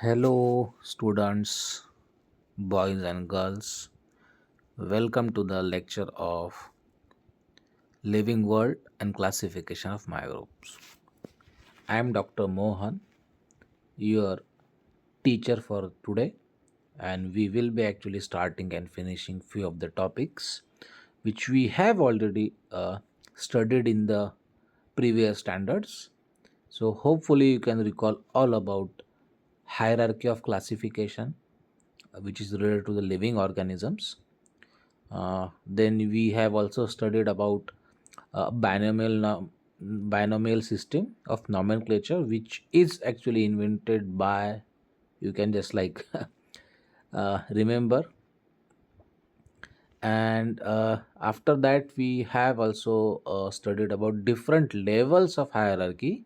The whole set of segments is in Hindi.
Hello, students, boys and girls. Welcome to the lecture of Living World and Classification of Microbes. I am Dr. Mohan, your teacher for today, and we will be actually starting and finishing few of the topics which we have already studied in the previous standards. So hopefully you can recall all about hierarchy of classification, which is related to the living organisms. Then we have also studied about binomial system of nomenclature, which is actually invented by, you can just like remember. And after that we have also studied about different levels of hierarchy,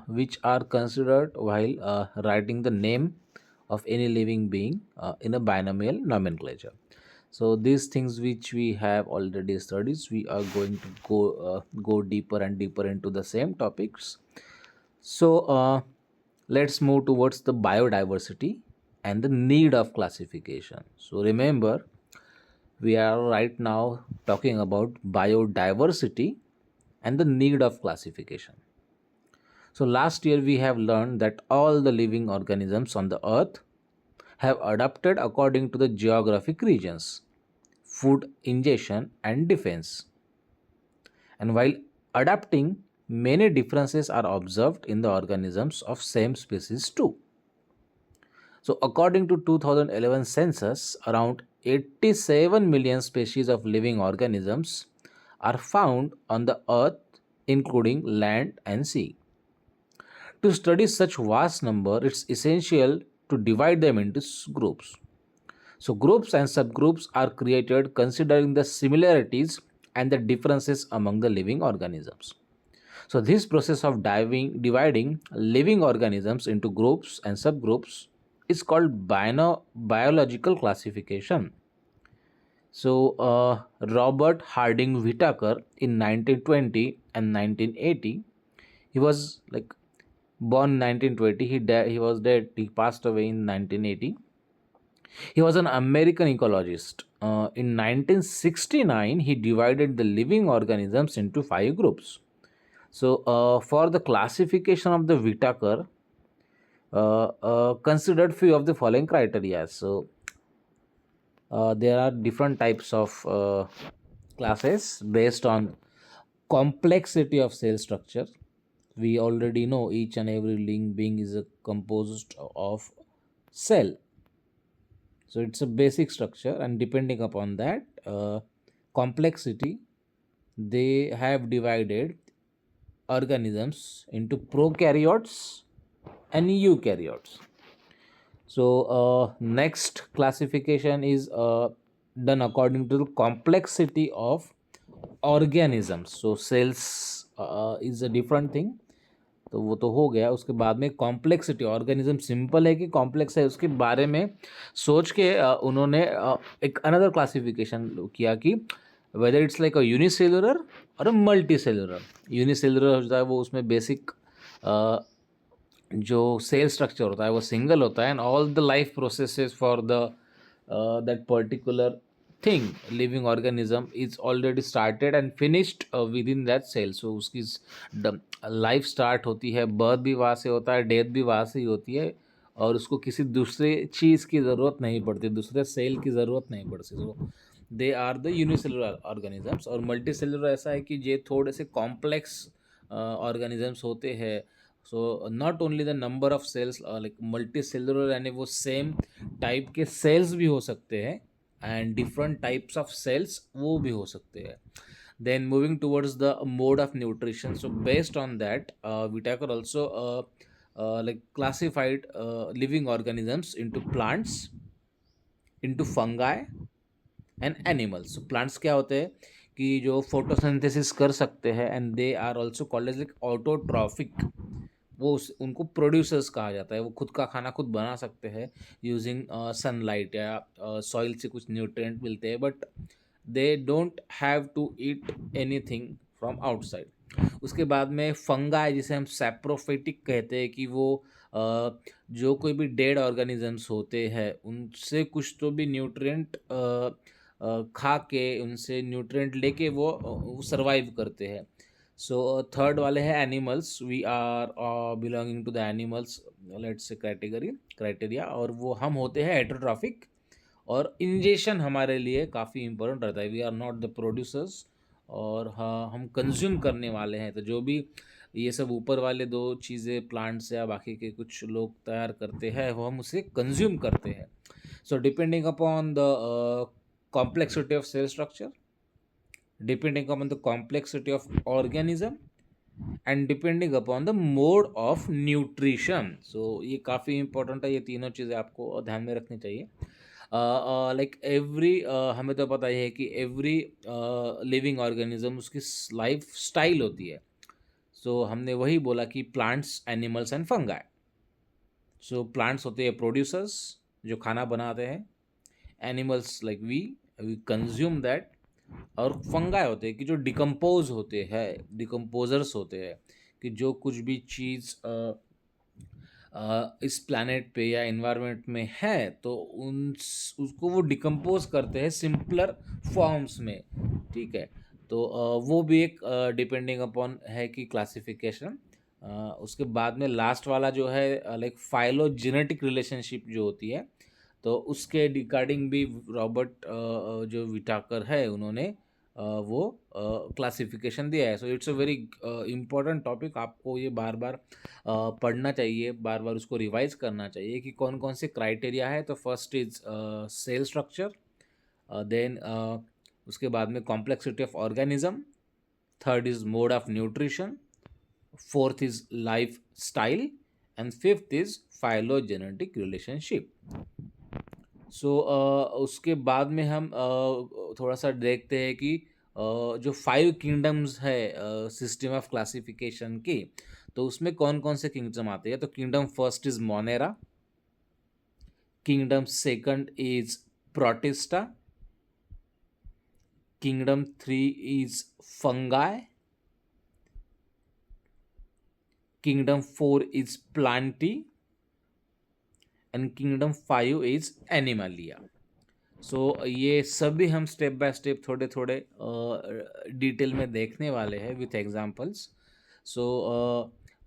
which are considered while writing the name of any living being in a binomial nomenclature. So these things which we have already studied, we are going to go deeper and deeper into the same topics. So let's move towards the biodiversity and the need of classification. So remember, we are right now talking about biodiversity and the need of classification. So last year we have learned that all the living organisms on the earth have adapted according to the geographic regions, food ingestion and defense. And while adapting, many differences are observed in the organisms of same species too. So according to 2011 census, around 87 million species of living organisms are found on the earth, including land and sea. To study such vast number, it's essential to divide them into groups. So groups and subgroups are created considering the similarities and the differences among the living organisms. So this process of dividing living organisms into groups and subgroups is called biological classification. So Robert Harding Whittaker in 1920 and 1980, he was like born 1920. He was dead. He passed away in 1980. He was an American ecologist. In 1969, he divided the living organisms into five groups. So, for the classification of the Whittaker, considered few of the following criteria. So, there are different types of classes based on complexity of cell structure. We already know each and every living being is composed of cell. So it's a basic structure, and depending upon that complexity, they have divided organisms into prokaryotes and eukaryotes. So next classification is done according to the complexity of organisms. So cells is a different thing. तो वो तो हो गया, उसके बाद में कॉम्प्लेक्सिटी, ऑर्गेनिज्म सिंपल है कि कॉम्प्लेक्स है, उसके बारे में सोच के उन्होंने एक अनदर क्लासिफिकेशन किया कि whether it's like a unicellular और अ मल्टी सेलुलर. यूनिसेलुलर होता है वो, उसमें बेसिक जो सेल स्ट्रक्चर होता है वो सिंगल होता है, and all the life processes for the that particular thing living organism is already started and finished with in that cell. So उसकी लाइफ स्टार्ट होती है, बर्थ भी वहाँ से होता है, डेथ भी वहाँ से ही होती है, और उसको किसी दूसरे चीज़ की ज़रूरत नहीं पड़ती, दूसरे सेल की ज़रूरत नहीं पड़ती. So they are the unicellular organisms. और मल्टी सेलुलर ऐसा है कि ये थोड़े से कॉम्प्लेक्स ऑर्गेनिजम्स होते हैं. So not only the number of cells, like multicellular यानी वो सेम टाइप के सेल्स भी हो सकते हैं, and different types of cells वो भी हो सकते हैं. Then moving towards the mode of nutrition, so based on that, Whitaker also like classified living organisms into plants, into fungi and animals. Plants क्या होते हैं कि जो फोटोसिंथेसिस कर सकते हैं, and they are also called as like autotrophic. वो उनको प्रोड्यूसर्स कहा जाता है, वो खुद का खाना खुद बना सकते हैं यूजिंग सनलाइट या सॉइल से कुछ न्यूट्रिएंट मिलते हैं, but they don't have to eat anything from outside. उसके बाद में फंगाई, जिसे हम सैप्रोफिटिक कहते हैं, कि वो जो कोई भी डेड ऑर्गेनिजम्स होते हैं उनसे कुछ तो भी न्यूट्रिएंट खा के, उनसे न्यूट्रिएंट लेके वो सर्वाइव करते हैं। सो थर्ड वाले हैं animals. We are belonging to the animals, let's say category criteria, और वो हम होते हैं हेटेरोट्रॉफिक। और इंजेशन हमारे लिए काफ़ी इम्पोर्टेंट रहता है। We are not the producers, और हाँ, हम कंज्यूम करने वाले हैं। तो जो भी ये सब ऊपर वाले दो चीज़ें प्लांट्स या बाकी के कुछ लोग तैयार करते हैं, वो हम उसे कंज्यूम करते हैं। So depending upon the complexity of cell structure, depending upon the complexity of organism, and depending upon the mode of nutrition. So ये काफ़ी इंपॉर्टेंट है, ये तीनों चीज़ें आपको ध्यान में रखनी चाहिए। लाइक एवरी, हमें तो पता ही है कि एवरी लिविंग ऑर्गेनिज्म उसकी लाइफ स्टाइल होती है। सो हमने वही बोला कि plants, animals and fungi. So plants होते हैं प्रोड्यूसर्स, जो खाना बनाते हैं। Animals like we consume that. और फंगाई होते हैं कि जो डिकम्पोज होते हैं, डिकम्पोजर्स होते हैं, कि जो कुछ भी चीज़ इस प्लैनेट पे या इन्वायरमेंट में है, तो उन उसको वो डिकम्पोज करते हैं सिंपलर फॉर्म्स में। ठीक है, तो वो भी एक डिपेंडिंग अपॉन है कि क्लासिफिकेशन। उसके बाद में लास्ट वाला जो है लाइक फाइलोजेनेटिक रिलेशनशिप जो होती है, तो उसके रिगार्डिंग भी रॉबर्ट जो विटाकर है, उन्होंने वो क्लासिफिकेशन दिया है। So it's a very important topic. आपको ये बार बार पढ़ना चाहिए, बार बार उसको रिवाइज करना चाहिए कि कौन कौन से क्राइटेरिया है। तो first is cell structure, then उसके बाद में complexity of organism, third is mode of nutrition, fourth is lifestyle, and fifth is phylogenetic relationship. So उसके बाद में हम थोड़ा सा देखते हैं कि जो 5 किंगडम्स है सिस्टम ऑफ क्लासिफिकेशन की, तो उसमें कौन कौन से किंगडम आते हैं। तो kingdom first is Monera, kingdom second is Protista, kingdom 3 is Fungi, kingdom 4 is Plantae, and kingdom 5 is Animalia. So ये सभी हम स्टेप बाय स्टेप थोड़े थोड़े डिटेल में देखने वाले हैं with examples. So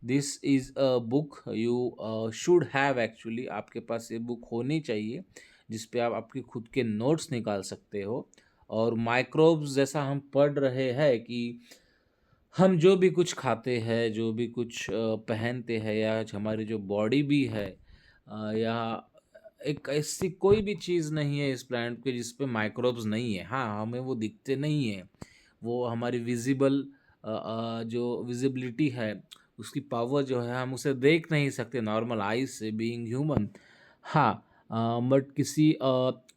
this is a book you should have, actually आपके पास ये बुक होनी चाहिए जिस पे आप आपके खुद के नोट्स निकाल सकते हो। और माइक्रोब्स जैसा हम पढ़ रहे हैं कि हम जो भी कुछ खाते हैं, जो भी कुछ पहनते हैं, या हमारी जो बॉडी भी है, या एक ऐसी कोई भी चीज़ नहीं है इस प्लैनेट पे जिस पे माइक्रोब्स नहीं है। हाँ, हमें वो दिखते नहीं है, वो हमारी विजिबल जो विजिबिलिटी है, उसकी पावर जो है, हम उसे देख नहीं सकते नॉर्मल आईज से, बीइंग ह्यूमन। हाँ, बट किसी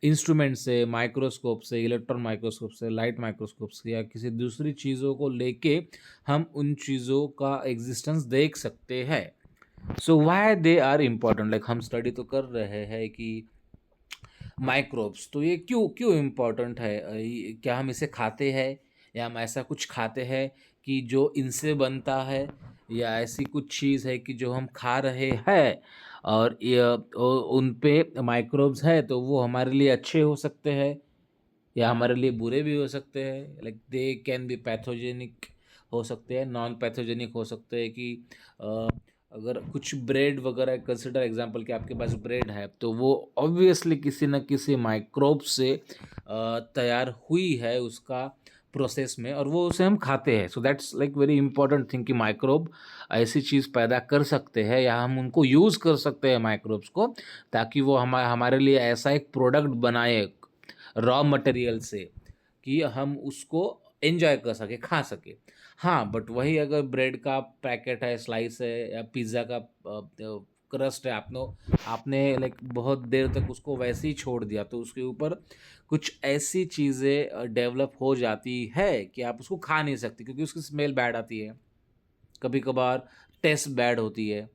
इंस्ट्रूमेंट से, माइक्रोस्कोप से, इलेक्ट्रॉन माइक्रोस्कोप से, लाइट माइक्रोस्कोप से, या किसी दूसरी चीज़ों को लेके हम उन चीज़ों का एग्जिस्टेंस देख सकते हैं। So why they are important, like हम स्टडी तो कर रहे हैं कि माइक्रोब्स, तो ये क्यों क्यों इम्पोर्टेंट है। क्या हम इसे खाते हैं, या हम ऐसा कुछ खाते हैं कि जो इनसे बनता है, या ऐसी कुछ चीज़ है कि जो हम खा रहे हैं और उन पे माइक्रोब्स है, तो वो हमारे लिए अच्छे हो सकते हैं या हमारे लिए बुरे भी हो सकते हैं। Like they can be pathogenic हो सकते हैं, नॉन पैथोजेनिक हो सकते हैं। कि अ, अगर कुछ ब्रेड वगैरह, कंसिडर एग्जांपल कि आपके पास ब्रेड है, तो वो ऑब्वियसली किसी न किसी माइक्रोब से तैयार हुई है उसका प्रोसेस में, और वो उसे हम खाते हैं। So that's like very important thing कि माइक्रोब ऐसी चीज़ पैदा कर सकते हैं, या हम उनको यूज़ कर सकते हैं माइक्रोब्स को, ताकि वो हमारे लिए ऐसा एक प्रोडक्ट बनाए रॉ मटेरियल से कि हम उसको एंजॉय कर सके, खा सके। हाँ, बट वही अगर ब्रेड का पैकेट है, स्लाइस है, या पिज़्ज़ा का क्रस्ट है, आपने लाइक बहुत देर तक उसको वैसे ही छोड़ दिया, तो उसके ऊपर कुछ ऐसी चीज़ें डेवलप हो जाती है कि आप उसको खा नहीं सकते, क्योंकि उसकी स्मेल बैड आती है, कभी कभार टेस्ट बैड होती है।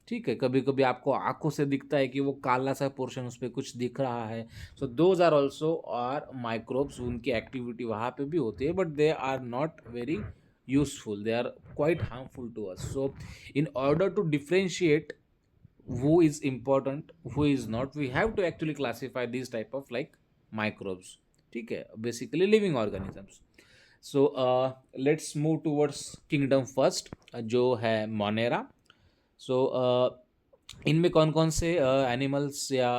ठीक है, कभी कभी आपको आंखों से दिखता है कि वो काला सा पोर्शन उस पर कुछ दिख रहा है। So those are also are microbes, उनकी एक्टिविटी वहाँ पे भी होती है, but they are not very useful, they are quite harmful to us. So in order to differentiate who is important, who is not, we have to actually classify these type of like microbes. ठीक है, basically living organisms. So let's move towards kingdom first, जो है मोनेरा. सो इनमें कौन कौन से एनिमल्स या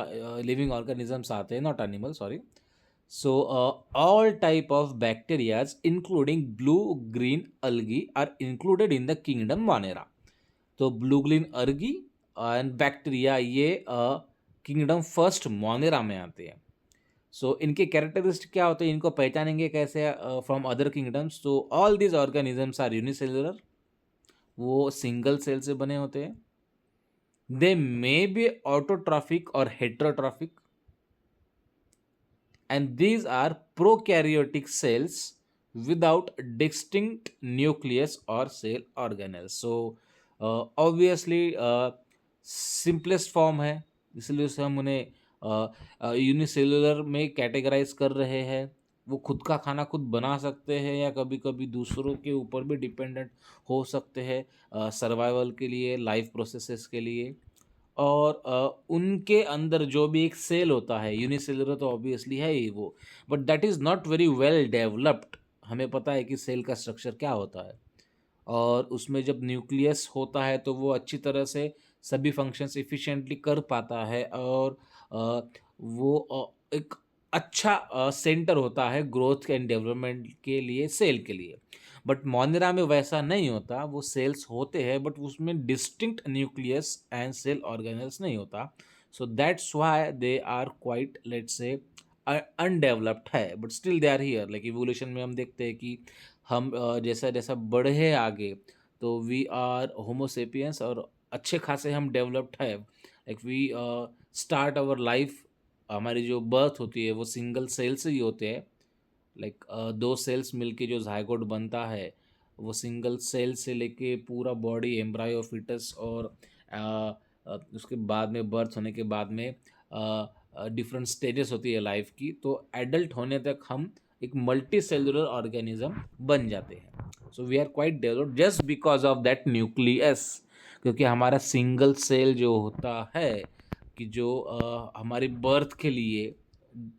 लिविंग ऑर्गेनिजम्स आते हैं, not animal sorry. So all type of bacterias including blue green algae are included in the kingdom Monera. तो blue green algae and bacteria ये किंगडम फर्स्ट मोनेरा में आते हैं. सो इनके कैरेक्टरिस्टिक क्या होते हैं, इनको पहचानेंगे कैसे फ्रॉम अदर किंगडम्स. तो all these organisms are unicellular, वो सिंगल सेल से बने होते हैं. दे मे बी ऑटोट्रॉफिक और heterotrophic, and these are prokaryotic cells without distinct nucleus or cell organelles. So obviously simplest form है, इसलिए उसे हम उन्हें यूनिसेलुलर में कैटेगराइज कर रहे हैं. वो खुद का खाना खुद बना सकते हैं या कभी कभी दूसरों के ऊपर भी डिपेंडेंट हो सकते हैं सर्वाइवल के लिए, लाइफ प्रोसेसेस के लिए. और उनके अंदर जो भी एक सेल होता है, यूनिसेलुलर तो ऑब्वियसली है ही वो, but that is not very well developed. हमें पता है कि सेल का स्ट्रक्चर क्या होता है, और उसमें जब न्यूक्लियस होता है तो वो अच्छी तरह से सभी फंक्शंस इफ़िशिएंटली कर पाता है, और वो एक अच्छा सेंटर होता है ग्रोथ एंड डेवलपमेंट के लिए, सेल के लिए. बट मोनेरा में वैसा नहीं होता, वो सेल्स होते हैं बट उसमें distinct nucleus and cell organelles नहीं होता. So that's why they are quite, let's say undeveloped है, but still they are here. Like evolution में हम देखते हैं कि हम जैसा जैसा बढ़े आगे तो वी आर होमोसेपियंस और अच्छे खासे हम डेवलप्ड है. Like we start our life, हमारी जो बर्थ होती है वो सिंगल सेल से ही होते हैं. लाइक दो सेल्स मिलके जो जायगोट बनता है वो सिंगल सेल से लेके पूरा बॉडी, एम्ब्रायो, फिटस, और उसके बाद में बर्थ होने के बाद में डिफरेंट स्टेजेस होती है लाइफ की. तो एडल्ट होने तक हम एक मल्टी सेलुलर ऑर्गेनिज्म बन जाते हैं. So we are quite developed just because of that nucleus, क्योंकि हमारा सिंगल सेल जो होता है कि जो हमारी बर्थ के लिए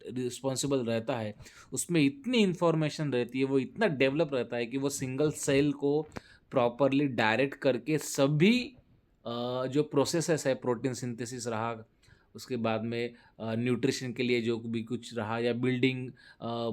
रिस्पॉन्सिबल रहता है, उसमें इतनी इंफॉर्मेशन रहती है, वो इतना डेवलप रहता है कि वो सिंगल सेल को प्रॉपरली डायरेक्ट करके सभी जो प्रोसेसेस है, प्रोटीन सिंथेसिस रहा, उसके बाद में न्यूट्रिशन के लिए जो भी कुछ रहा, या बिल्डिंग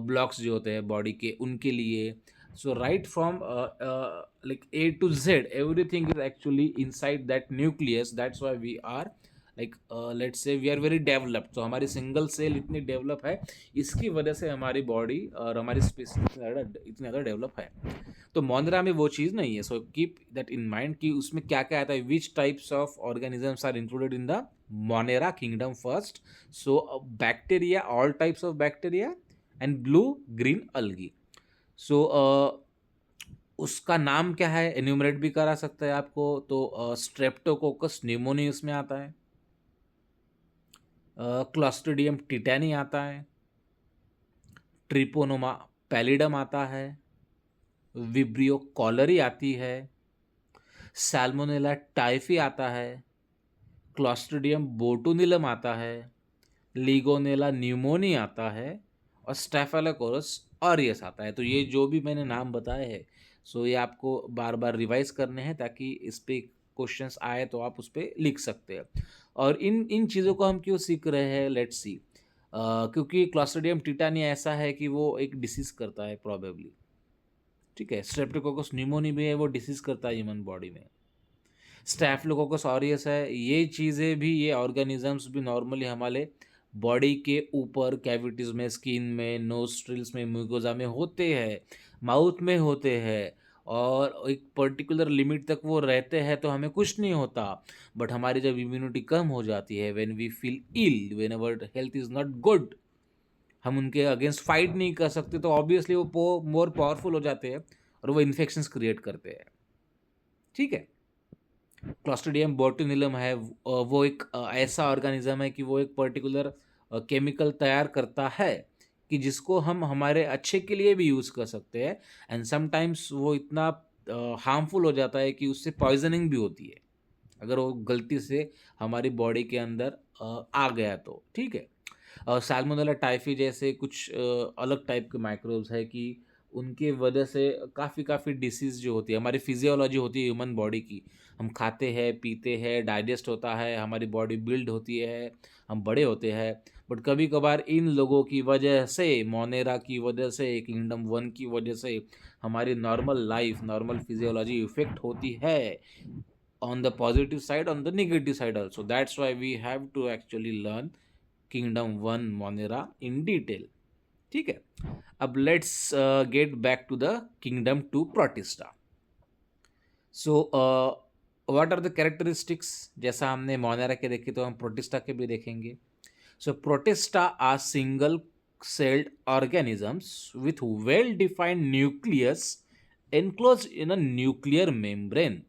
ब्लॉक्स जो होते हैं बॉडी के उनके लिए. So right from like A to Z everything is actually inside that nucleus. That's why we are like let's say we are very developed. तो हमारी सिंगल सेल इतनी डेवलप है, इसकी वजह से हमारी बॉडी और हमारी स्पीसीज इतनी ज़्यादा डेवलप है. तो मोनेरा में वो चीज़ नहीं है. So keep that in mind कि उसमें क्या क्या आता है, which types of organisms are included in the Monera kingdom first. So bacteria, all types of bacteria, and blue green algae. So उसका नाम क्या है, एन्यूमरेट भी करा सकता है आपको. तो स्ट्रेप्टोकोकस न्यूमोनी उसमें आता है, क्लॉस्ट्रिडियम टिटैनी आता है, ट्रिपोनोमा पैलिडम आता है, विब्रियो कॉलरी आती है, सैल्मोनेला टाइफी आता है, क्लॉस्ट्रिडियम बोटुनिलम आता है, लीगोनेला न्यूमोनी आता है, और स्टेफेलोकोरस ऑरियस आता है. तो ये जो भी मैंने नाम बताए हैं, सो ये आपको बार बार रिवाइज करने हैं ताकि इस पे क्वेश्चंस आए तो आप उस पर लिख सकते हैं. और इन इन चीज़ों को हम क्यों सीख रहे हैं, लेट्स सी. क्योंकि क्लॉस्ट्रिडियम टिटानी ऐसा है कि वो एक डिसीज़ करता है प्रॉबेबली. ठीक है, स्ट्रेप्टोकोकस न्यूमोनी भी है, वो डिसीज़ करता है ह्यूमन बॉडी में. स्टैफिलोकोकस ऑरियस है, ये चीज़ें भी, ये ऑर्गेनिजम्स भी नॉर्मली हमारे बॉडी के ऊपर कैविटीज़ में, स्किन में, नोस्ट्रिल्स में, म्यूकोजा में होते हैं, माउथ में होते हैं, और एक पर्टिकुलर लिमिट तक वो रहते हैं तो हमें कुछ नहीं होता. बट हमारी जब इम्यूनिटी कम हो जाती है, when we feel ill, when our health is not good, हम उनके अगेंस्ट फाइट नहीं कर सकते, तो ऑब्वियसली वो मोर पावरफुल हो जाते हैं और वो इन्फेक्शंस क्रिएट करते हैं. ठीक है, क्लॉस्ट्रिडियम बोटुलिनम है, वो एक ऐसा ऑर्गेनिज्म है कि वो एक पर्टिकुलर केमिकल तैयार करता है कि जिसको हम हमारे अच्छे के लिए भी यूज़ कर सकते हैं. एंड समटाइम्स वो इतना हार्मफुल हो जाता है कि उससे पॉइजनिंग भी होती है अगर वो गलती से हमारी बॉडी के अंदर आ गया तो, ठीक है। सैल्मोनेला टाइफी जैसे कुछ अलग टाइप के माइक्रोब्स है कि उनके वजह से काफ़ी काफ़ी डिसीज़ जो होती है, हमारी फिजियोलॉजी होती है ह्यूमन बॉडी की, हम खाते हैं, पीते हैं, डाइजेस्ट होता है, हमारी बॉडी बिल्ड होती है, हम बड़े होते हैं। बट कभी-कभार इन लोगों की वजह से, मोनेरा की वजह से, किंगडम 1 की वजह से हमारी normal life, normal physiology effect होती है on the positive side, on the negative side also. That's why we have to actually learn Kingdom 1 Monera in detail. ठीक है, अब let's get back to the kingdom 2 Protista. So what are the characteristics, जैसा हमने मोनेरा के देखे तो हम प्रोटिस्टा के भी देखेंगे। So Protista are single celled organisms with well defined nucleus enclosed in a nuclear membrane।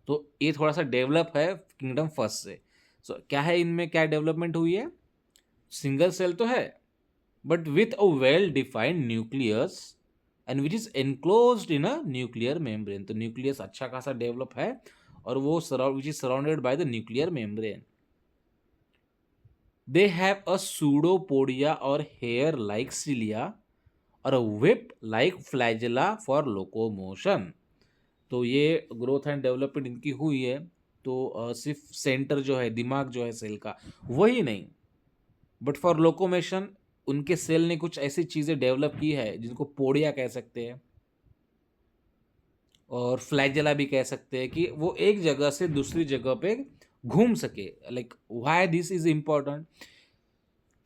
तो ये थोड़ा सा डेवलप है किंगडम फर्स्ट से। सो क्या है इनमें, क्या डेवलपमेंट हुई है? सिंगल सेल तो है but with a well defined nucleus and which is enclosed in a nuclear membrane. तो न्यूक्लियस अच्छा खासा डेवलप है और वो which is surrounded by the nuclear membrane. They have a pseudopodia और हेयर लाइक सिलिया और अ whip like flagella for locomotion. तो ये ग्रोथ एंड डेवलपमेंट इनकी हुई है। तो सिर्फ सेंटर जो है, दिमाग जो है सेल का, वही नहीं, बट फॉर लोकोमेशन उनके सेल ने कुछ ऐसी चीज़ें डेवलप की है जिनको पोडिया कह सकते हैं और फ्लैजेला भी कह सकते हैं, कि वो एक जगह से दूसरी जगह पे घूम सके। Like why this is important,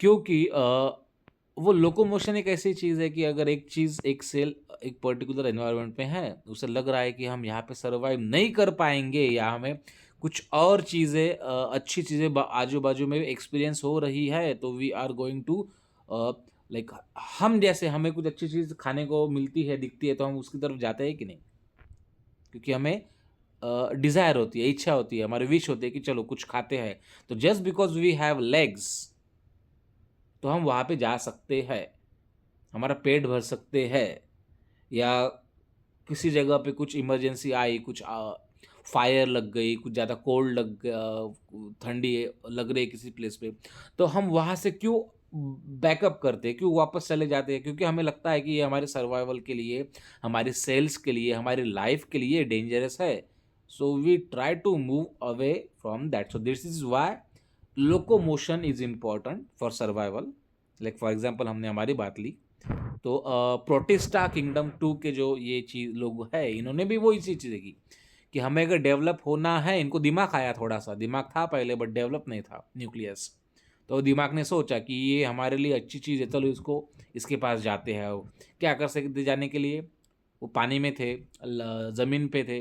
क्योंकि वो लोकोमोशन एक ऐसी चीज़ है कि अगर एक चीज़, एक सेल एक पर्टिकुलर एनवायरनमेंट में है, उसे लग रहा है कि हम यहाँ पे सर्वाइव नहीं कर पाएंगे या हमें कुछ और चीज़ें, अच्छी चीज़ें आजू बाजू में एक्सपीरियंस हो रही है, तो we are going to like, हम जैसे हमें कुछ अच्छी चीज़ खाने को मिलती है, दिखती है, तो हम उसकी तरफ जाते हैं कि नहीं, क्योंकि हमें डिज़ायर होती है, इच्छा होती है, हमारी विश होती है कि चलो कुछ खाते हैं। तो just because we have legs तो हम वहाँ पे जा सकते हैं, हमारा पेट भर सकते हैं, या किसी जगह पे कुछ इमरजेंसी आई, कुछ फायर लग गई, कुछ ज़्यादा कोल्ड लग ठंडी लग रही है किसी प्लेस पे, तो हम वहाँ से क्यों बैकअप करते हैं, क्यों वापस चले जाते हैं? क्योंकि हमें लगता है कि ये हमारे सर्वाइवल के लिए, हमारी सेल्स के लिए, हमारी लाइफ के लिए डेंजरस है। So we try to move away from that. So this is why locomotion is important for survival. Like for example हमने हमारी बात ली, तो प्रोटिस्टा किंगडम 2 के जो ये चीज़ लोग है, इन्होंने भी वो इसी चीज़ की कि हमें अगर डेवलप होना है, इनको दिमाग आया, थोड़ा सा दिमाग था पहले बट डेवलप नहीं था न्यूक्लियस। तो दिमाग ने सोचा कि ये हमारे लिए अच्छी चीज़ है, चलो इसको, इसके पास जाते हैं। वो क्या कर सकते जाने के लिए? वो पानी में थे, ज़मीन पे थे,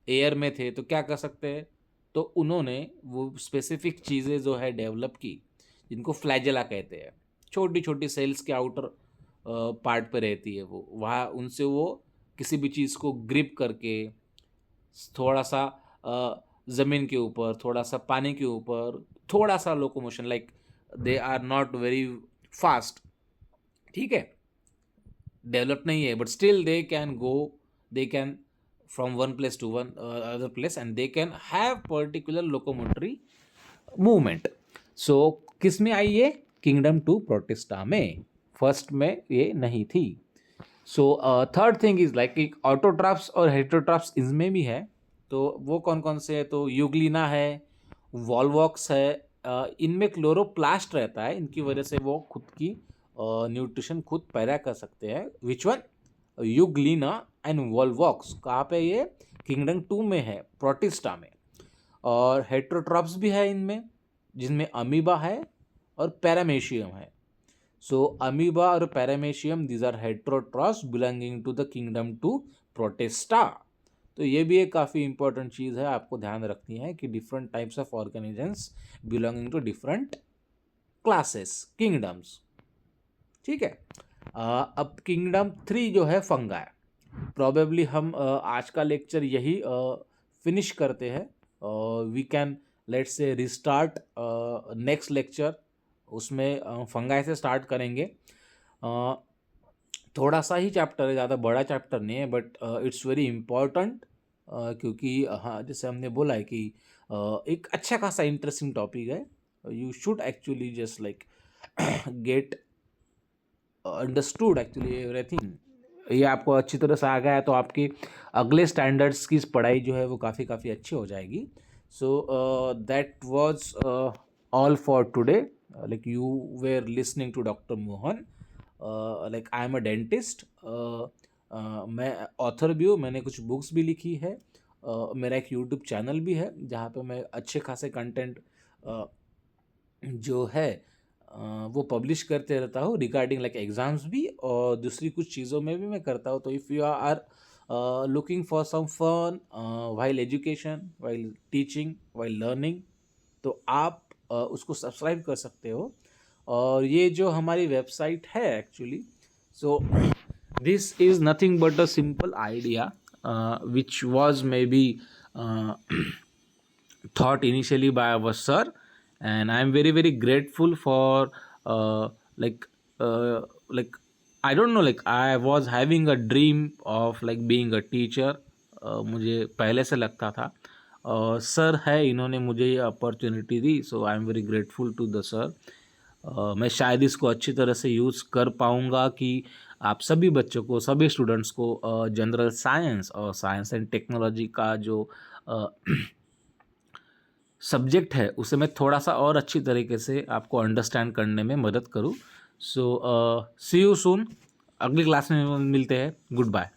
एयर में थे, तो क्या कर सकते हैं? तो उन्होंने वो स्पेसिफिक चीज़ें जो है डेवलप की, जिनको फ्लैजेला कहते हैं। छोटी छोटी सेल्स के आउटर पार्ट पे रहती है वो, वहाँ उनसे वो किसी भी चीज़ को ग्रिप करके थोड़ा सा ज़मीन के ऊपर, थोड़ा सा पानी के ऊपर, थोड़ा सा locomotion, like they are not very fast, ठीक है, डेवलप नहीं है, but still they can go, they can from one place to one other place and they can have particular locomotory movement. So किस में आई ये? किंगडम 2 प्रोटिस्टा में, फर्स्ट में ये नहीं थी। So third thing is like autotrophs और हेटेरोट्राफ्स इसमें भी है। तो वो कौन कौन से है? तो यूग्लिना है, वॉलवॉक्स है, इनमें क्लोरोप्लास्ट रहता है, इनकी वजह से वो खुद की न्यूट्रिशन खुद पैदा कर सकते हैं। Which one? Euglena and Volvox. कहाँ पे ये? किंगडम 2 में है, प्रोटिस्टा में। और हेटेरोट्रॉप्स भी है इनमें, जिनमें अमीबा है और पैरामेशियम है। सो अमीबा और paramecium, these are heterotrophs belonging to the kingdom 2 Protista. तो ये भी एक काफ़ी इंपॉर्टेंट चीज़ है, आपको ध्यान रखनी है कि different types of organisms belonging to different classes, kingdoms, ठीक है। अब किंगडम 3 जो है फंगाई, प्रॉबेबली हम आज का लेक्चर यही फिनिश करते हैं। We can let's say restart next lecture, उसमें फंगाई से स्टार्ट करेंगे। थोड़ा सा ही चैप्टर है, ज़्यादा बड़ा चैप्टर नहीं है, बट इट्स वेरी इम्पॉर्टेंट, क्योंकि हाँ, जैसे हमने बोला है कि एक अच्छा खासा इंटरेस्टिंग टॉपिक है. You should actually just like get understood actually everything. ये आपको अच्छी तरह से आ गया है तो आपकी अगले स्टैंडर्ड्स की पढ़ाई जो है वो काफ़ी काफ़ी अच्छी हो जाएगी. So that was all for today. Like you were listening to doctor Mohan. Like I am a dentist. मैं ऑथर भी हूँ, मैंने कुछ बुक्स भी लिखी है. मेरा एक यूट्यूब चैनल भी है जहाँ पे मैं अच्छे खासे कंटेंट जो है वो पब्लिश करते रहता हूँ रिगार्डिंग लाइक एग्ज़ाम्स भी, और दूसरी कुछ चीज़ों में भी मैं करता हूँ. तो if you are looking for some fun while education, while teaching, while learning, तो आप उसको सब्सक्राइब कर सकते हो. और ये जो हमारी वेबसाइट है actually, so this is nothing but a simple idea which was may be thought initially by our sir, and I am very very grateful for like like I don't know, like I was having a dream of like being a teacher. मुझे पहले से लगता था, और सर है इन्होंने मुझे ये अपॉर्चुनिटी दी. So I am very grateful to the sir. मैं शायद इसको अच्छी तरह से यूज़ कर पाऊँगा कि आप सभी बच्चों को, सभी स्टूडेंट्स को जनरल साइंस और साइंस एंड टेक्नोलॉजी का जो सब्जेक्ट है उसे मैं थोड़ा सा और अच्छी तरीके से आपको अंडरस्टैंड करने में मदद करूँ. So see you soon. अगली क्लास में मिलते हैं. Good bye.